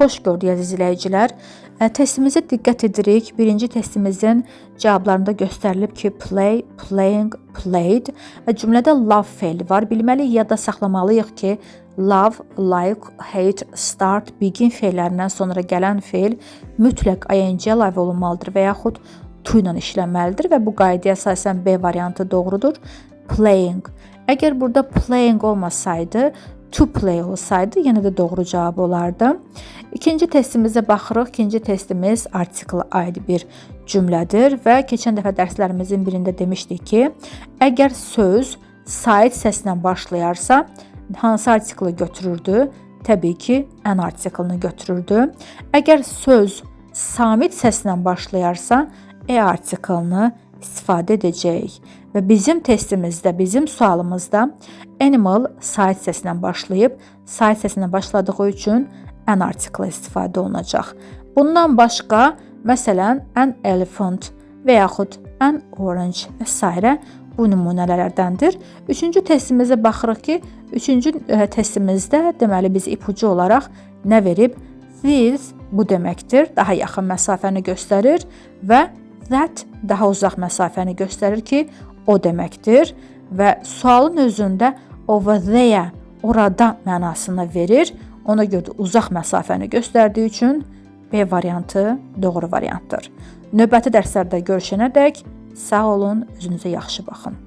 Xoş gördük əziz izləyicilər. Testimizə diqqət edirik. Birinci testimizin cavablarında göstərilib ki, play, playing, played. Cümlədə love feili var. Bilməliyik, yadda saxlamalıyıq ki, love, like, hate, start, begin feillərindən sonra gələn feil mütləq ing-yə əlavə olunmalıdır və yaxud to ilə işlənməlidir və bu qaydaya əsasən B variantı doğrudur. Playing. Əgər burada playing olmasaydı, to play olsaydı, yenə də doğru cavab olardı. İkinci testimizə baxırıq. İkinci testimiz artikla aid bir cümlədir və keçən dəfə dərslərimizin birində demişdik ki, əgər söz sait səslə başlayarsa, hansı artiklı götürürdü? Təbii ki, an artiklını götürürdü. Əgər söz samit səslə başlayarsa, artiklını istifadə edəcəyik. Və bizim testimizdə, bizim sualımızda animal sait səslə başlayıb, sait səslə başladığı üçün an artiklı istifadə olunacaq. Bundan başqa, məsələn, an elephant və yaxud an orange və s. bu nümunələrdəndir. Üçüncü testimizə baxırıq ki, üçüncü testimizdə deməli biz ipucu olaraq nə verib? This bu deməkdir, daha yaxın məsafəni göstərir və that daha uzaq məsafəni göstərir ki, o deməkdir və sualın özündə over there, orada mənasını verir. Ona görə uzaq məsafəni göstərdiyi üçün B variantı doğru variantdır. Növbəti dərslərdə görüşənədək sağ olun, özünüzə yaxşı baxın.